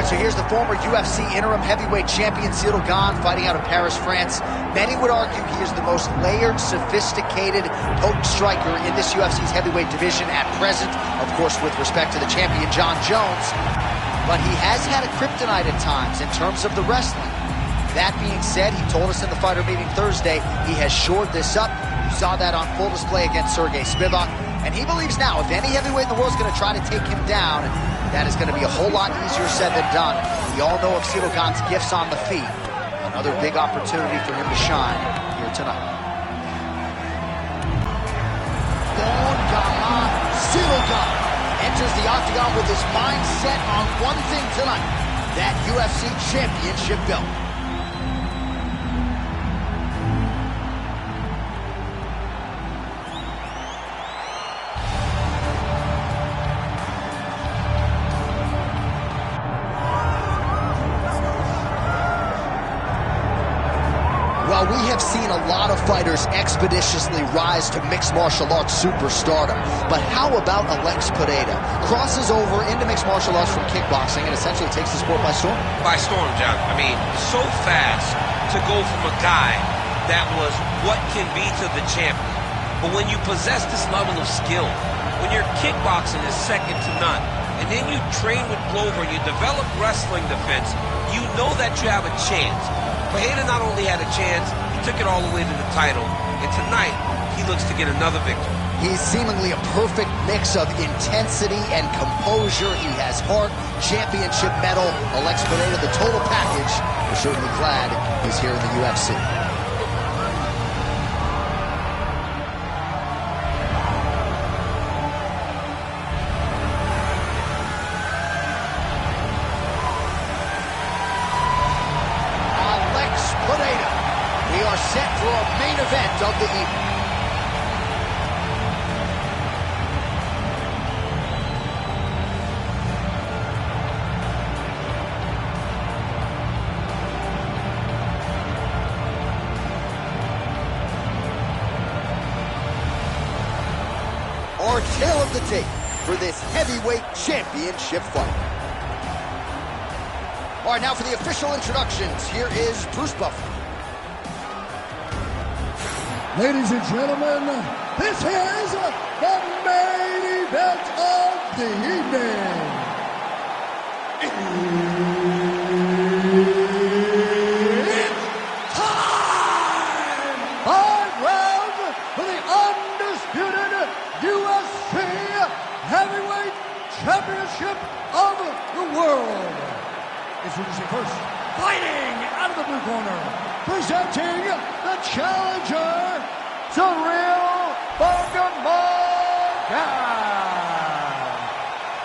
right, so here's the former UFC interim heavyweight champion, Ciryl Gane, fighting out of Paris, France. Many would argue he is the most layered, sophisticated, potent striker in this UFC's heavyweight division at present, of course, with respect to the champion, Jon Jones. But he has had a kryptonite at times in terms of the wrestling. That being said, he told us in the fighter meeting Thursday, he has shored this up. You saw that on full display against Sergey Spivak. And he believes now, if any heavyweight in the world is going to try to take him down, that is going to be a whole lot easier said than done. We all know of Ciryl Gane's gifts on the feet. Another big opportunity for him to shine here tonight. Ciryl Gane enters the octagon with his mind set on one thing tonight, that UFC championship belt. Well, we have seen a lot of fighters expeditiously rise to mixed martial arts superstardom. But how about Alex Pereira? Crosses over into mixed martial arts from kickboxing and essentially takes the sport by storm. By storm, John. I mean, so fast to go from a guy that was what can be to the champion. But when you possess this level of skill, when your kickboxing is second to none, and then you train with Glover and you develop wrestling defense, you know that you have a chance. Pereira not only had a chance, he took it all the way to the title. And tonight, he looks to get another victory. He's seemingly a perfect mix of intensity and composure. He has heart, championship medal. Alex Pereira, the total package. We're certainly glad he's here in the UFC. We are set for a main event of the evening. Our tale of the tape for this heavyweight championship fight. All right, now for the official introductions, here is Bruce Buffer. Ladies and gentlemen, this is the main event of the evening. It's time! 5 rounds for the undisputed UFC Heavyweight Championship of the world. Introducing first, fighting out of the blue corner, presenting the challenger, Ciryl Gane.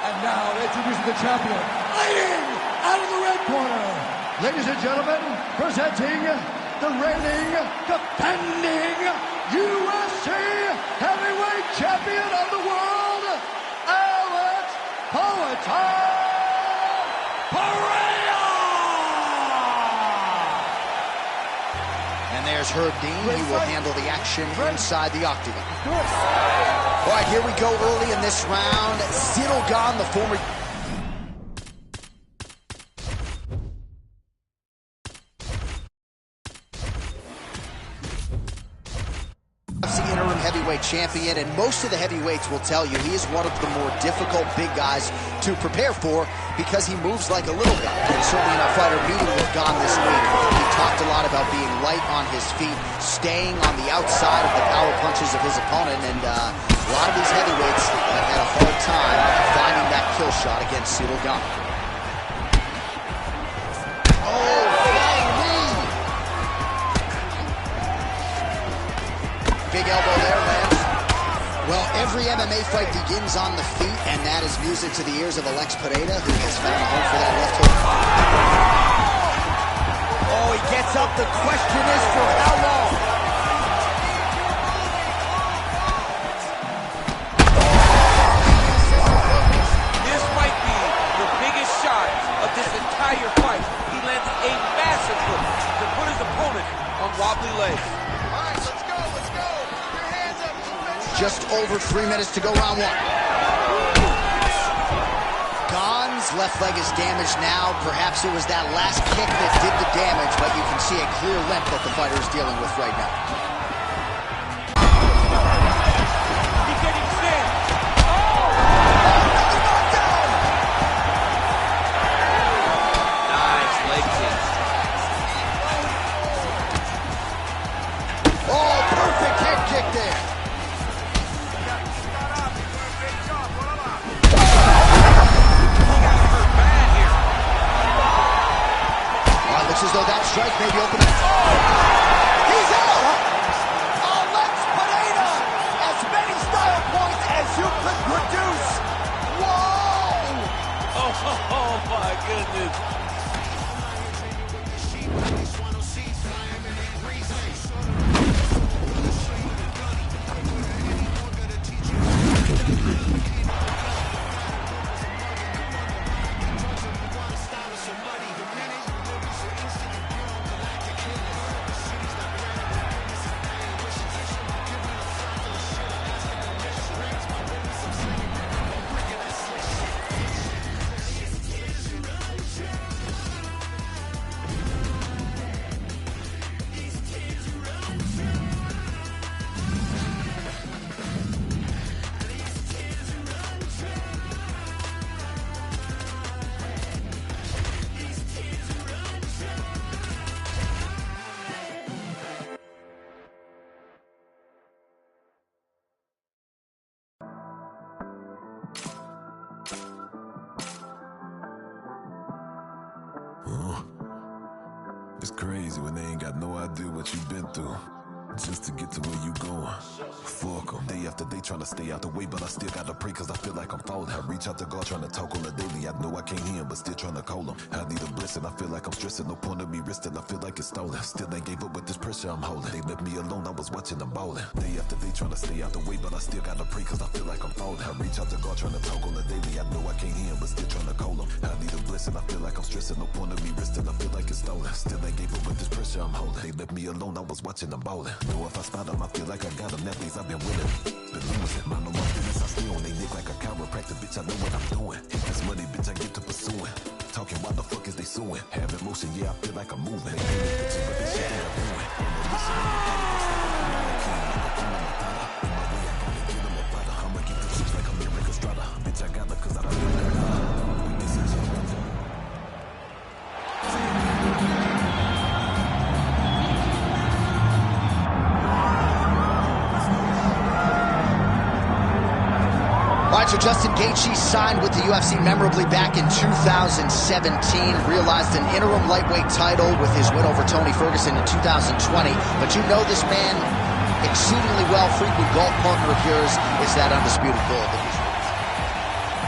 And now introducing the champion, fighting out of the red corner. Ladies and gentlemen, presenting the reigning, defending UFC Heavyweight Champion of the world, Alex Pereira. And there's Herb Dean. He will handle the action inside the octagon. All right, here we go early in this round. Ciryl Gane, the former UFC interim heavyweight champion, and most of the heavyweights will tell you he is one of the more difficult big guys to prepare for because he moves like a little guy. And certainly in our fighter meeting with Gane this week, he talked a lot about being light on his feet, staying on the outside of the power punches of his opponent, and a lot of these heavyweights have had a hard time finding that kill shot against Ciryl Gane. Big elbow there, lands. Well, every MMA fight begins on the feet, and that is music to the ears of Alex Pereira, who has found a home for that left hook. Oh, he gets up. The question is for how long? This might be the biggest shot of this entire fight. He landed a massive hook to put his opponent on wobbly legs. Just over 3 minutes to go, round one. Gane His left leg is damaged now. Perhaps it was that last kick that did the damage, but you can see a clear limp that the fighter is dealing with right now. He's getting sick. Nice leg kick. Oh, perfect head kick there. Looks as though that strike may be opening. Oh! He's out! Alex Pereira! As many style points as you could produce! Whoa! Oh my goodness. It's crazy when they ain't got no idea what you've been through just to get to where you going. Fuck them. Day after day trying to stay out the way, but I still gotta pray cause I feel like I'm falling. I reach out to God trying to talk on the daily. I know I can't hear him, but still trying to call him. I need a blessing, I feel like I'm stressing. No point of me resting, I feel like it's stolen. Still ain't gave up with this pressure I'm holding. They left me alone, I was watching them ballin'. Day after day trying to stay out the way, but I still gotta pray cause I feel like I'm falling. I reach out to God trying to talk on the daily. I know I can't hear him, but still trying to call him. I need a blessing, I feel like I'm stressing. No point of me resting, I feel like it's stolen. Still ain't gave up with this pressure I'm holding. They left me alone, I was watching them ballin'. Know if I spot them, I feel like I got them. That means I've been winning. Been losing, mind on my business, I stay on they neck like a chiropractor. Bitch, I know what I'm doing. Hit this money, bitch, I get to pursuing. Talking, why the fuck is they suing? Have emotion, yeah, I feel like I'm moving. They pay me bitches, but they shit that I'm doing. I'ma get the chicks like I'm Eric Estrada. Bitch, I got her cause I feel like I got her. We miss each other. All right, so Justin Gaethje signed with the UFC memorably back in 2017, realized an interim lightweight title with his win over Tony Ferguson in 2020. But you know this man exceedingly well. Frequent golf partner of yours is that undisputed gold.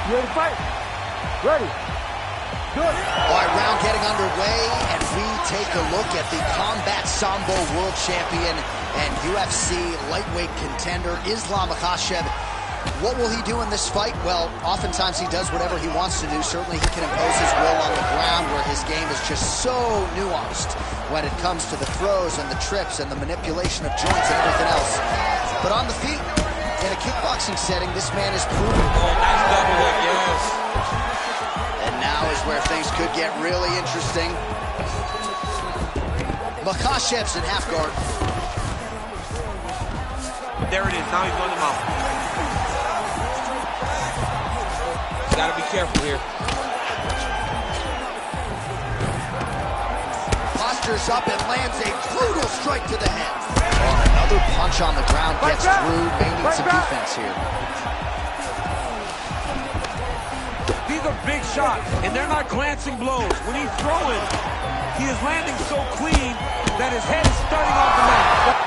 You ready to fight? Ready. Good. All right, round getting underway, and we take a look at the Combat Sambo world champion and UFC lightweight contender, Islam Makhachev. What will he do in this fight? Well, oftentimes he does whatever he wants to do. Certainly he can impose his will on the ground where his game is just so nuanced when it comes to the throws and the trips and the manipulation of joints and everything else. But on the feet, in a kickboxing setting, this man is proven. Oh, nice double hook, yes. And now is where things could get really interesting. Makhachev's in half guard. There it is, now he's going to mount. Gotta be careful here. Postures up and lands a brutal strike to the head. Oh, another punch on the ground gets through. May need some defense here. These are big shots, and they're not glancing blows. When he's throwing, he is landing so clean that his head is starting off the mat.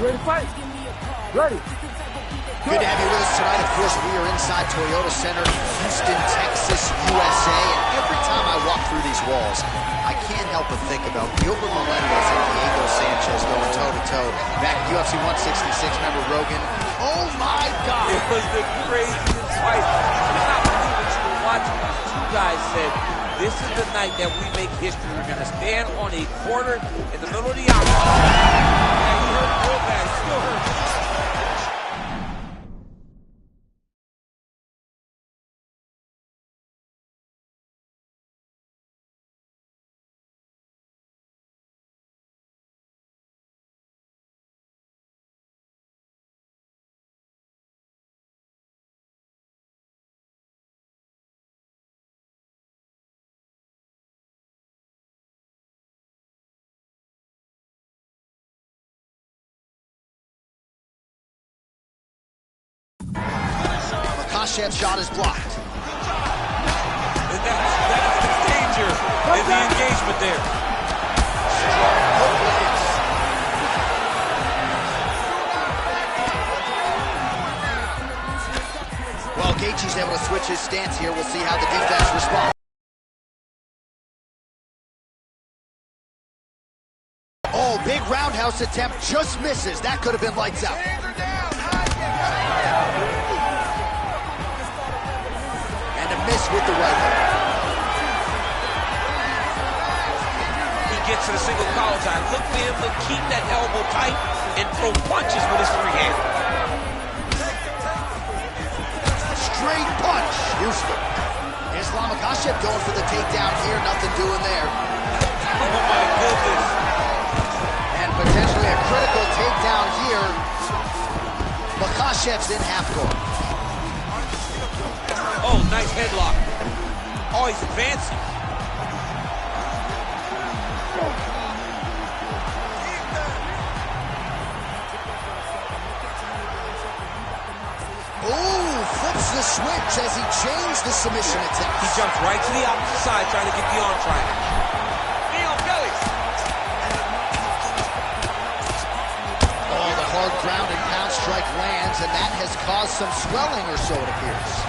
You ready to fight? Ready. Good to have you with us tonight. Of course, we are inside Toyota Center, Houston, Texas, USA. And every time I walk through these walls, I can't help but think about Gilbert Melendez and Diego Sanchez going toe-to-toe. Back at UFC 166, remember Rogan? Oh, my God! It was the craziest fight. You cannot believe what you were watching. These two guys said, This is the night that we make history. We're going to stand on a quarter in the middle of the octagon. Yeah, he hurt real bad. He still hurts. Makhachev's shot is blocked. And that's the danger in the engagement there. Well, Gaethje's able to switch his stance here. We'll see how the defense responds. Oh, big roundhouse attempt just misses. That could have been lights out. Miss with the right hook. He gets to the single collar tie. Look for him to keep that elbow tight and throw punches with his free hand. Straight punch. Houston. Islam Makhachev going for the takedown here. Nothing doing there. Oh my goodness. And potentially a critical takedown here. Makhachev's in half guard. Oh, nice headlock. Oh, he's advancing. Ooh, flips the switch as he changed the submission attempt. He jumps right to the opposite side trying to get the arm triangle. Knee on belly. Oh, the hard ground and pound strike lands, and that has caused some swelling or so, it appears.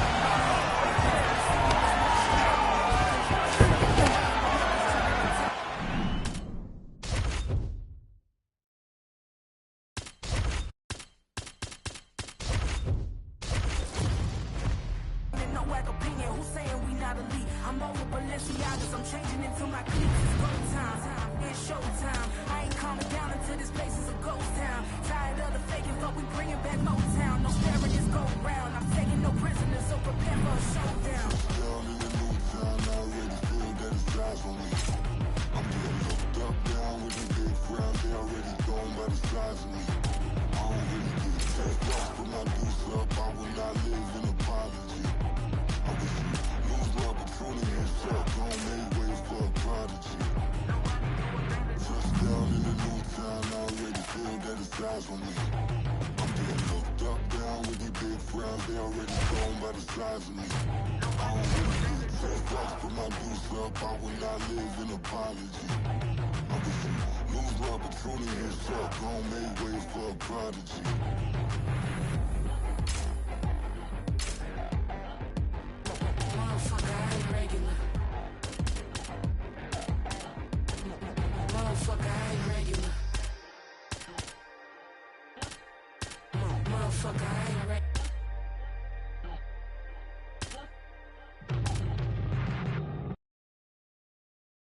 I'm changing into my cleats. It's go time. It's show time. I ain't calming down until this place is a ghost town. Tired of the faking, but we bringing back Motown. No staring, this go round. I'm taking no prisoners, so prepare for a showdown. Down in the new town, already feel that it's eyes on me. I'm getting hooked up down with the big crowd. They already gone by the size of me. I don't really get a take off, put my deuce up. I will not live in apology. I wish you lose love, but truly yourself. Don't make way for a prodigy. Touchdown in the new town, I already feel that it's eyes on me. I'm getting hooked up down with the big crowd. They already gone by the size of me. I don't really get a take off, put my deuce up. I will not live in apology. I wish you lose love, but truly yourself. Don't make way for a prodigy.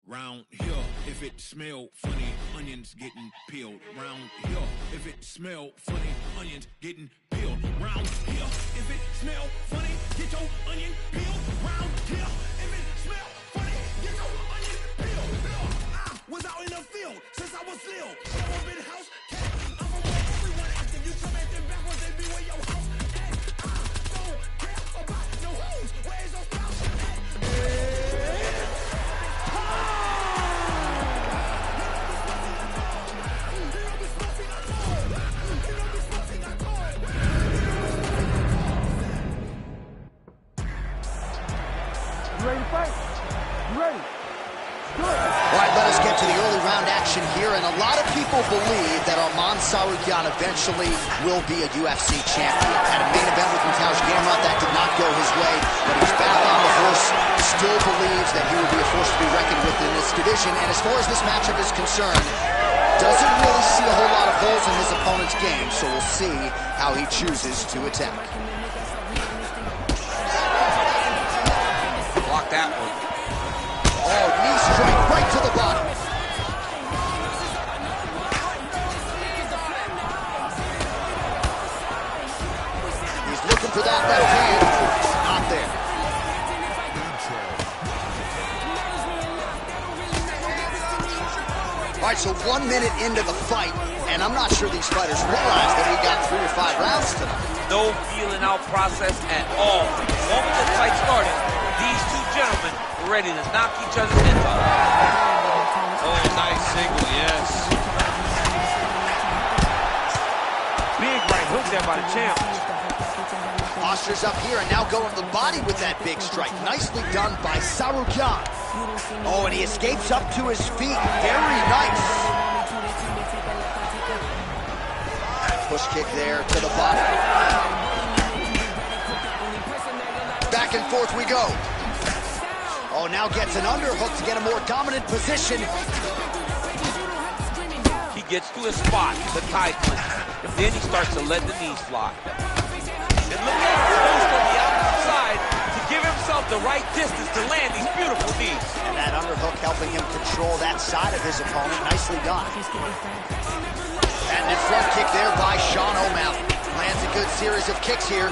Round here, if it smell funny, onions getting peeled. Round here, if it smell funny, onions getting peeled. Round here, if it smell funny, get your onion peeled. Round here, if it smell funny, get your onion peeled. I was out in the field since I was little. Never been house cat. I'm from where everyone active. You come acting backwards, they be where your house at. I don't care about no hoes. Where's your spouse at? All right, let us get to the early round action here, and a lot of people believe that Arman Tsarukyan eventually will be a UFC champion. Had a main event with Mateusz Gamrot, that did not go his way, but he's back on the horse, still believes that he will be a force to be reckoned with in this division, and as far as this matchup is concerned, doesn't really see a whole lot of holes in his opponent's game, so we'll see how he chooses to attack. Block that one. All right, so 1 minute into the fight, and I'm not sure these fighters realize that we got 3 or 5 rounds tonight. No feeling out process at all. The moment the fight started, these two gentlemen were ready to knock each other's heads off. Oh, nice single, yes. Big right hook there by the champ. Postures up here and now going to the body with that big strike. Nicely done by Tsarukyan. Oh, and he escapes up to his feet. Very nice. Push kick there to the body. Back and forth we go. Oh, now gets an underhook to get a more dominant position. He gets to his spot, the tie clinch, and then he starts to let the knees fly. And look at him post on the opposite side to give himself the right distance to land these beautiful knees. And that underhook helping him control that side of his opponent. Nicely done. And the front kick there by Sean O'Malley. Lands a good series of kicks here.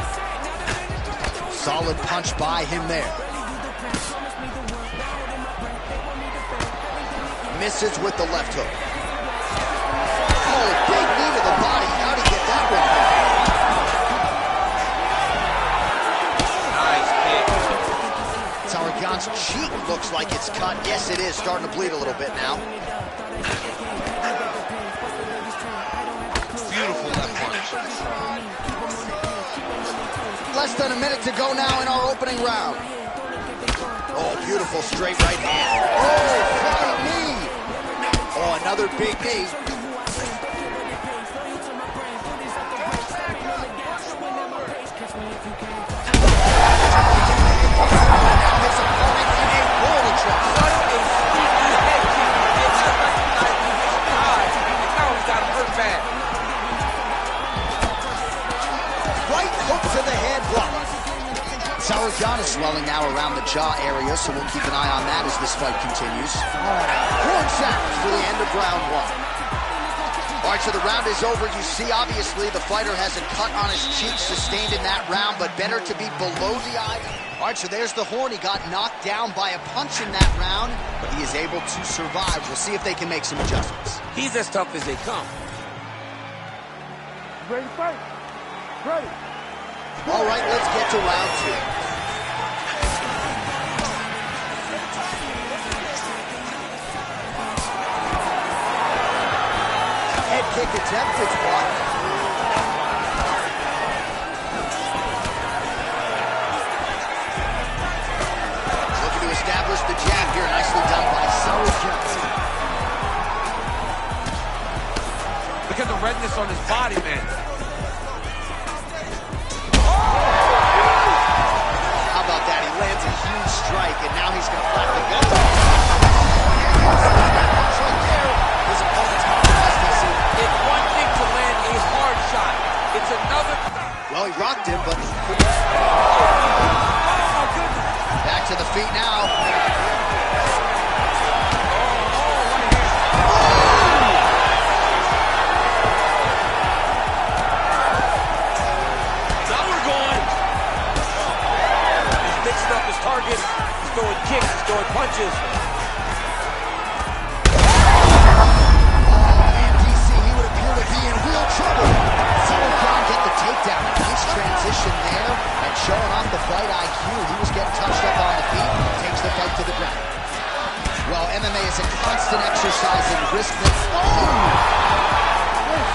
Solid punch by him there. Misses with the left hook. Oh, big knee to the body. How'd he get that one? Tsarukyan's cheek looks like it's cut. Yes, it is. Starting to bleed a little bit now. Beautiful left punch. Less than a minute to go now in our opening round. Oh, beautiful straight right hand. Oh, flying knee. Oh, another big knee. Tsarukyan is swelling now around the jaw area, so we'll keep an eye on that as this fight continues. Horn sounds for the end of round 1. All right, so the round is over. You see, obviously, the fighter has a cut on his cheek sustained in that round, but better to be below the eye. All right, so there's the horn. He got knocked down by a punch in that round, but he is able to survive. We'll see if they can make some adjustments. He's as tough as they come. Ready to fight? Ready. All right, let's get to round 2. Head kick attempt, it's blocked. Looking to establish the jab here, nicely done by Tsarukyan. Look at the redness on his body, man. How about that? He lands a huge strike, and now he's going to flat the gun. Right there. His opponent's compromised. It's one thing to land a hard shot. It's another. Well, he rocked him, but back to the feet now. Now we're going. He's mixing up his target. He's throwing kicks. He's throwing punches. Transition there and showing off the fight IQ. He was getting touched up on the feet, takes the fight to the ground. Well, MMA is a constant exercise in risk.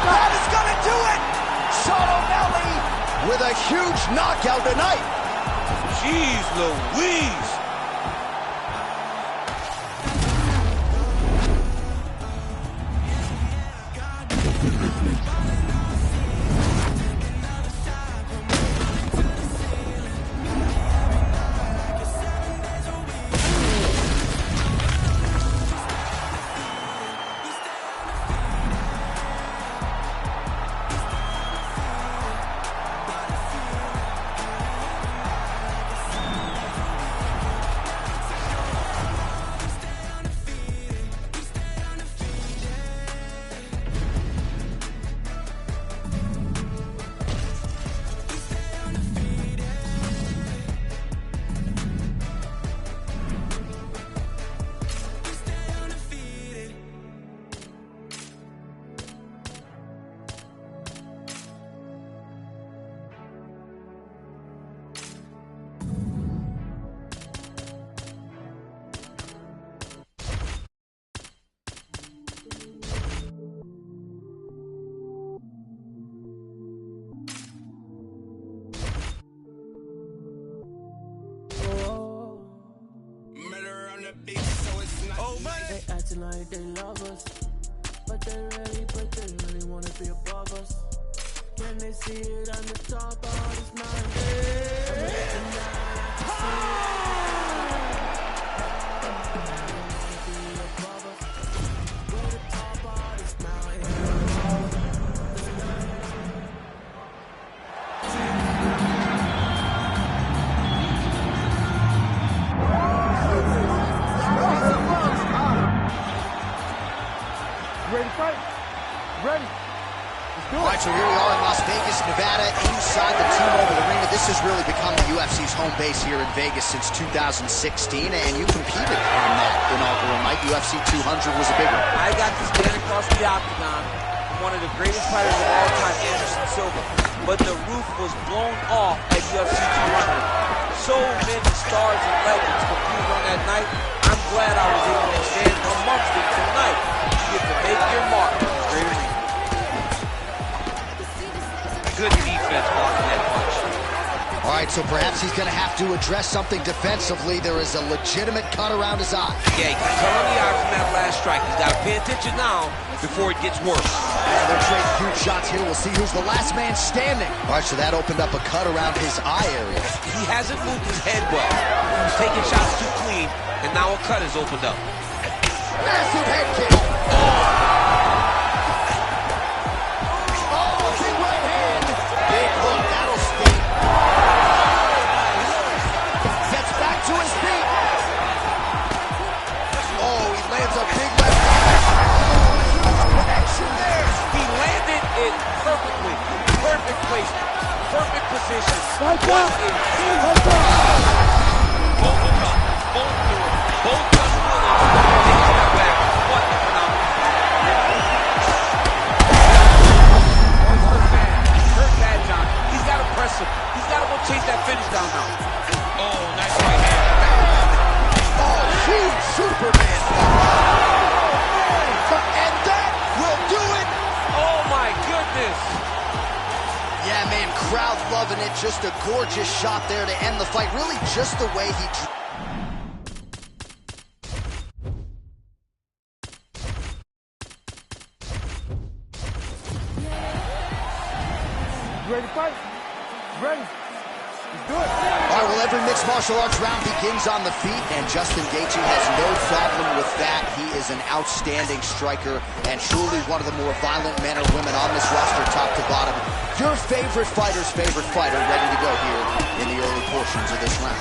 That is going to do it! Sean O'Malley with a huge knockout tonight. Jeez Louise. acting like they love us, but they really wanna be above us. Can they see it on the top of this mountain? Ready to fight? Ready. All right, so here we are in Las Vegas, Nevada, inside the T-Mobile Arena. This has really become the UFC's home base here in Vegas since 2016, and you competed on that inaugural night. UFC 200 was a big one. I got to stand across the octagon from one of the greatest fighters of all time, Anderson Silva, but the roof was blown off at UFC 200. So many stars and legends competed on that night. I'm glad I was able to stand amongst them tonight. You get to make your mark in this great arena. Good defense blocking that punch. All right, so perhaps he's going to have to address something defensively. There is a legitimate cut around his eye. Yeah, you can tell on the eye from that last strike. He's got to pay attention now before it gets worse. Yeah, they're trading huge shots here. We'll see who's the last man standing. All right, so that opened up a cut around his eye area. He hasn't moved his head well. He's taking shots too clean, and now a cut has opened up. Massive head kick. Perfect position. Right What down. a Right huge down. Both of them, both do it. Both unwilling to take a step back. What a phenomenal. Watch the fan. Kurt Badjohn. He's got to press him. He's got to go chase that finish down now. Oh, nice right hand. Oh, huge Superman. And that will do it. Oh my goodness. Yeah, man, crowd loving it. Just a gorgeous shot there to end the fight. Really just the way he... You ready to fight? Ready. Let's do it. All right, well, every mixed martial arts round begins on the feet, and Justin Gaethje has no problem with that. He is an outstanding striker and truly one of the more violent men or women on this roster, top to bottom. Your favorite fighter's favorite fighter ready to go here in the early portions of this round.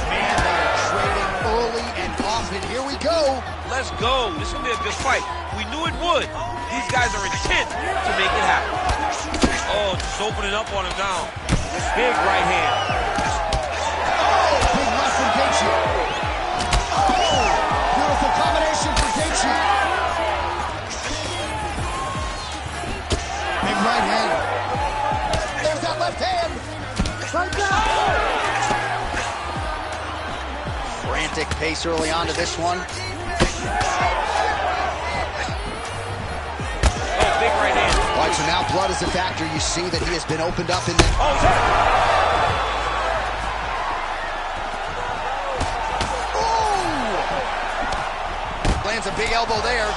Man, they are trading early and often. Here we go. Let's go. This will be a good fight. We knew it would. These guys are intent to make it happen. Oh, just opening up on him now. Big right hand. Oh, big left from Gaethje. Oh, beautiful combination for Gaethje. Big right hand. There's that left hand. Right down. Frantic pace early on to this one. Oh, big right hand. All right, so now blood is a factor. You see that he has been opened up in the... Oh, he's hurt. Ooh! Lands a big elbow there.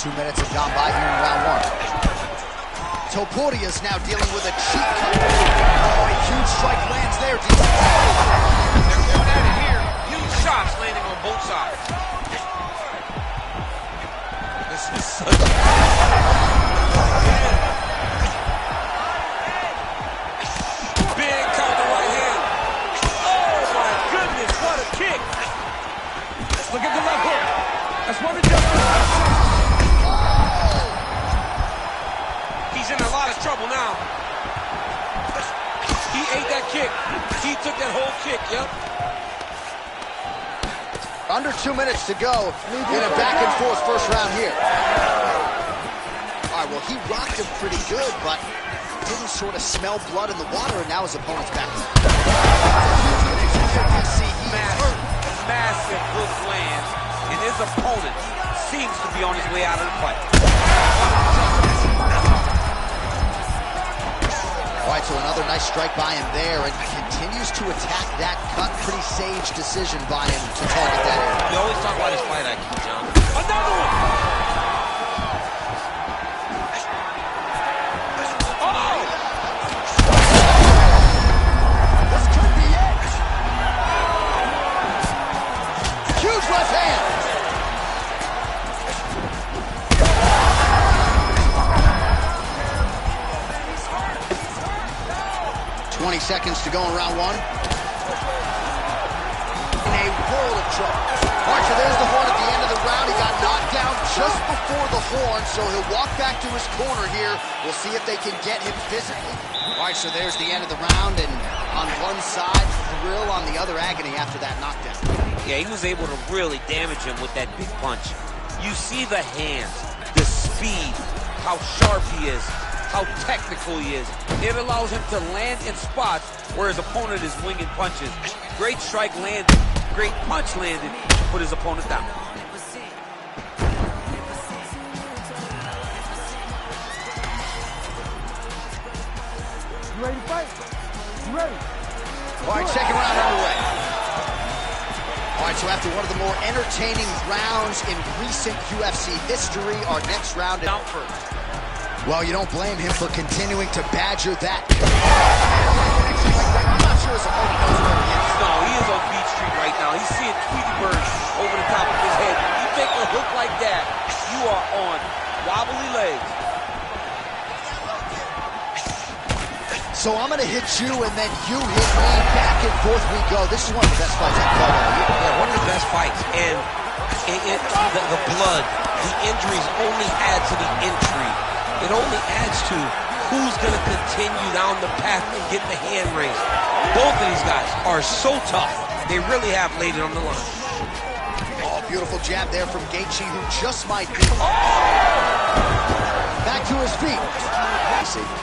2 minutes have gone by here in round one. Topuria is now dealing with a cheek cut. Oh, a huge strike lands there. They're going at it here. Huge shots landing on both sides. This is such a... Big counter right hand. Oh my goodness, what a kick. Look at the left hook. That's what it does. He's in a lot of trouble now. He ate that kick. He took that whole kick, yep. Under 2 minutes to go in a back-and-forth first round here. All right, well, he rocked him pretty good, but didn't sort of smell blood in the water, and now his opponent's back. Massive hook lands, and his opponent seems to be on his way out of the fight. All right, right, so another nice strike by him there, and continues to attack that cut. Pretty sage decision by him to target that area. We always talk about his fight IQ, John. Another one! Oh! This could be it! Huge left hand! 20 seconds to go in round one. In a world of trouble. All right, so there's the horn at the end of the round. He got knocked down just before the horn, so he'll walk back to his corner here. We'll see if they can get him physically. All right, so there's the end of the round, and on one side, thrill, on the other, agony after that knockdown. Yeah, he was able to really damage him with that big punch. You see the hands, the speed, how sharp he is, how technical he is. It allows him to land in spots where his opponent is winging punches. Great strike landed, great punch landed to put his opponent down. You ready to fight? You ready? All right, second round underway. All right, so after one of the more entertaining rounds in recent UFC history, our next round is out first. Well, you don't blame him for continuing to badger that. I'm not sure his opponent knows where he is. No, he is on Beach Street right now. He's seeing Tweety Bird over the top of his head. When you take a hook like that, you are on wobbly legs. So I'm going to hit you, and then you hit me. Back and forth we go. This is one of the best fights I've fought all year. Yeah, one of the best fights. And the blood, the injuries only add to the intrigue. It only adds to who's going to continue down the path and get the hand raised. Both of these guys are so tough. They really have laid it on the line. Oh, beautiful jab there from Gaethje, who just might be. Back to his feet.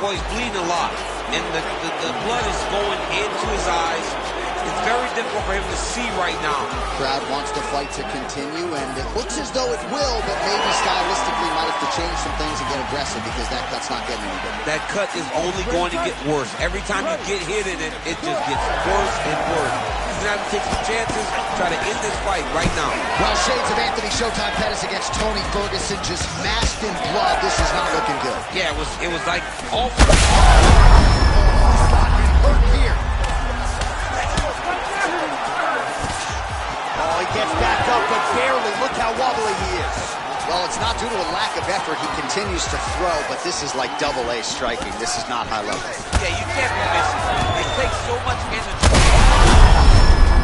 Boy, he's bleeding a lot, and the blood is going into his eyes. It's very difficult for him to see right now. Crowd wants the fight to continue, and it looks as though it will, but maybe stylistically might have to change some things and get aggressive, because that cut's not getting any better. That cut is only going to get worse. Every time you get hit in it, it just gets worse and worse. He's going to have to take some chances, try to end this fight right now. Well, shades of Anthony Showtime Pettis against Tony Ferguson, just masked in blood. This is not looking good. Yeah, it was like all He's gotten hurt here. Oh, he gets back up, but barely. Look how wobbly he is. Well, it's not due to a lack of effort. He continues to throw, but this is like double-A striking. This is not high level. Yeah, you can't be missing. It takes so much energy.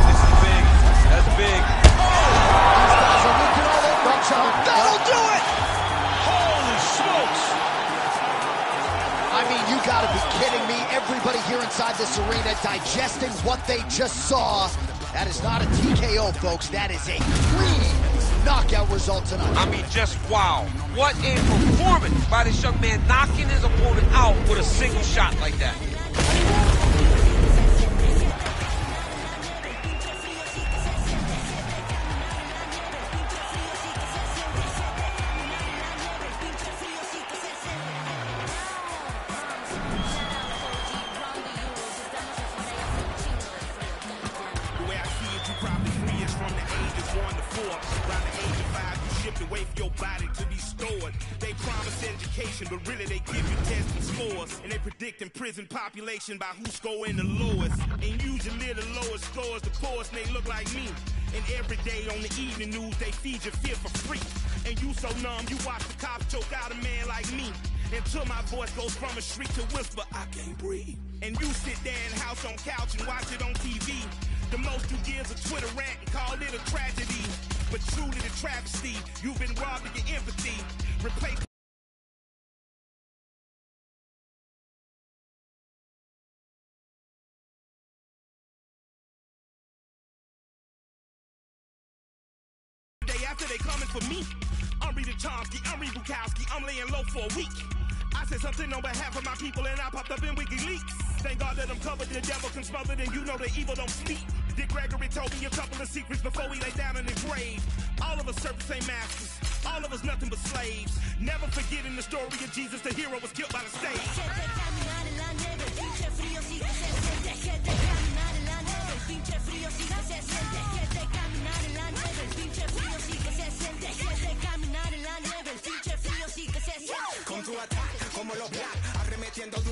This is big. That's big. These guys are looking all over each other. That'll do it! Holy smokes! I mean, you gotta be kidding me. Everybody here inside this arena digesting what they just saw. That is not a TKO, folks. That is a clean knockout result tonight. I mean, just wow. What a performance by this young man, knocking his opponent out with a single shot like that. But really they give you tests and scores, and they predicting prison population by who's scoring the lowest. And usually the lowest scores the poorest, and they look like me. And every day on the evening news they feed you fear for free. And you so numb you watch the cops choke out a man like me, until my voice goes from a shriek to whisper, I can't breathe. And you sit there in house on couch and watch it on TV. The most you give is a Twitter rant and call it a tragedy. But truly the travesty, you've been robbed of your empathy. Replace after they coming for me. I'm reading Chomsky, I'm reading Bukowski, I'm laying low for a week. I said something on behalf of my people and I popped up in WikiLeaks. Thank God that I'm covered, the devil can smother, and you know the evil don't speak. Dick Gregory told me a couple of secrets before we lay down in the grave. All of us servants ain't masters, all of us nothing but slaves. Never forgetting the story of Jesus, the hero was killed by the stage.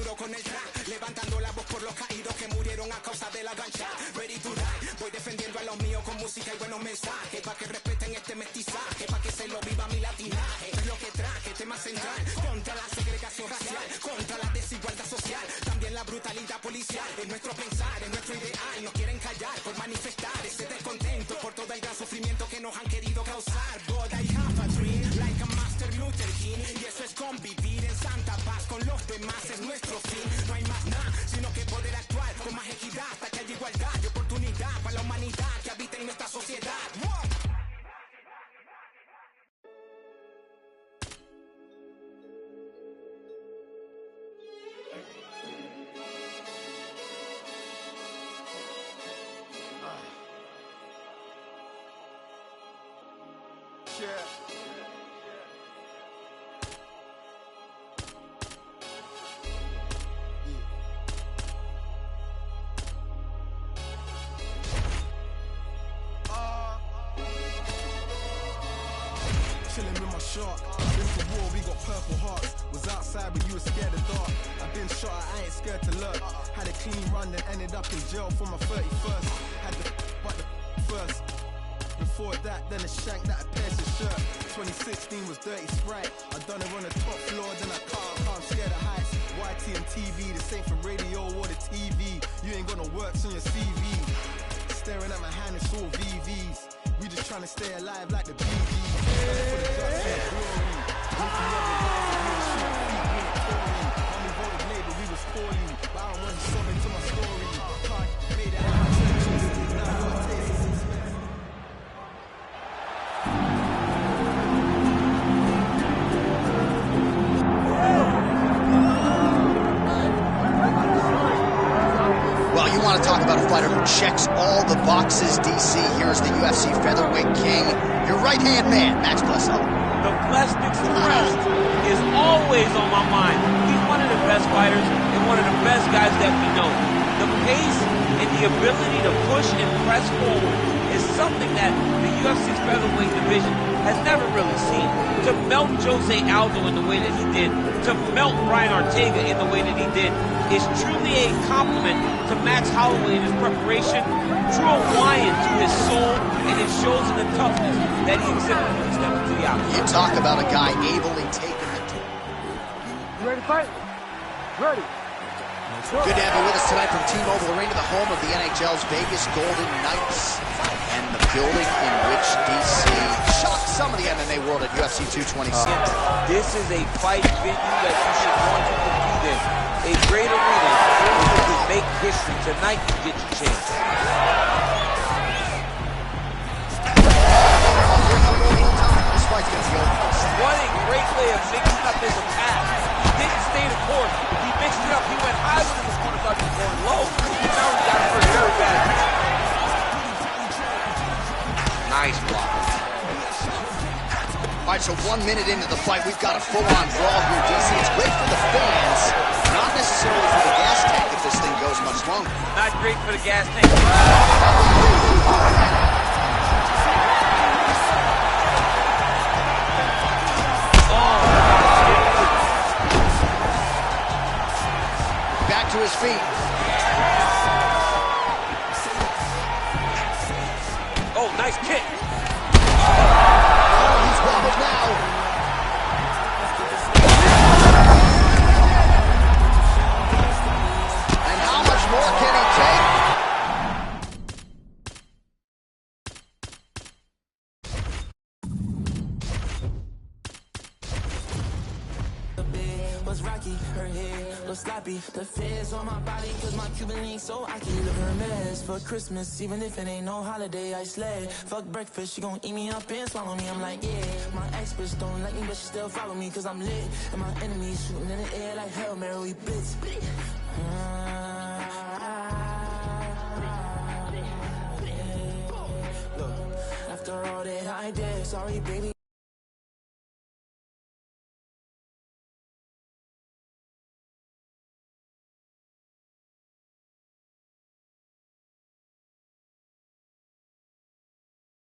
duro con el track, levantando la voz por los caídos que murieron a causa de la gancha. Ready to die, voy defendiendo a los míos con música y buenos mensajes, pa' que respeten este mestizaje, pa' que se lo viva mi latinaje. Es lo que traje, tema central, contra la segregación racial, contra la desigualdad social, también la brutalidad policial. Es nuestro pensar, es nuestro ideal, no quieren callar por manifestar ese descontento por todo el gran sufrimiento que nos han querido causar. But I have a dream, like a Master Luther King, y eso es convivir en santa paz con los demás, es nuestro fin. No hay más nada, sino que poder actuar con más equidad, hasta que haya igualdad y oportunidad para la humanidad que habita en nuestra sociedad. Chilling with my shark. Been to war, we got purple hearts. Was outside but you were scared of dark. I've been shot, I ain't scared to lurk. Had a clean run, then ended up in jail for my 31st. Had the but the first. Before that, then a shank that I pierced his shirt. 2016 was Dirty Sprite. I done it on the top floor, then I can't scared of heights. YT and TV, this ain't for radio or the TV. You ain't got no works on your CV. Staring at my hand, it's all VVs. We just trying to stay alive like the BGs. For the guts and the glory. Looking at the guys and we were shooting feet, we were pouring. Only voted Labour, we was poorly. But I don't want to sub into my story. Can't made it out of my trenches. Now I got a taste of success. Well, you want to talk about a fighter who checks all the boxes, DC. Here's the UFC featherweight king, your right-hand man, Max Bledsoe. The Blessniks crest is always on my mind. He's one of the best fighters and one of the best guys that we know. The pace and the ability to push and press forward is something that the UFC's featherweight division has never really seen. To melt Jose Aldo in the way that he did, to melt Brian Ortega in the way that he did, is truly a compliment to Max Holloway in his preparation, drew a lion to his soul, and it shows in the toughness that he exhibited when he stepped into the octagon. You talk about a guy ably taking the... You ready to fight? Ready. Good to have you with us tonight from T-Mobile Arena, the home of the NHL's Vegas Golden Knights, and the building in which DC shocked some of the MMA world at UFC 226. This is a fight venue that you should want to compete in. A great arena where you can make history. Tonight you get your chance. This fight's gonna be over. What a great way of mixing up his attack. He didn't stay the course. He mixed it up. He went high when his corner thought he was going low. Now he got it for very bad. Nice block. All right, so 1 minute into the fight, we've got a full-on brawl here, DC. It's great for the fans, not necessarily for the gas tank if this thing goes much longer. Not great for the gas tank. Back to his feet. Oh, nice kick. Oh, he's wobbled now. And how much more can he take? Was rocky, her hair was sloppy. The feds on my body, cause my Cuban link so I can live her mess. For Christmas, even if it ain't no holiday, I slay. Fuck breakfast, she gon' eat me up and swallow me. I'm like, yeah. My ex bitch don't like me, but she still follow me, cause I'm lit. And my enemies shooting in the air like Hail Mary, we blitz. Look, after all that I did, sorry baby.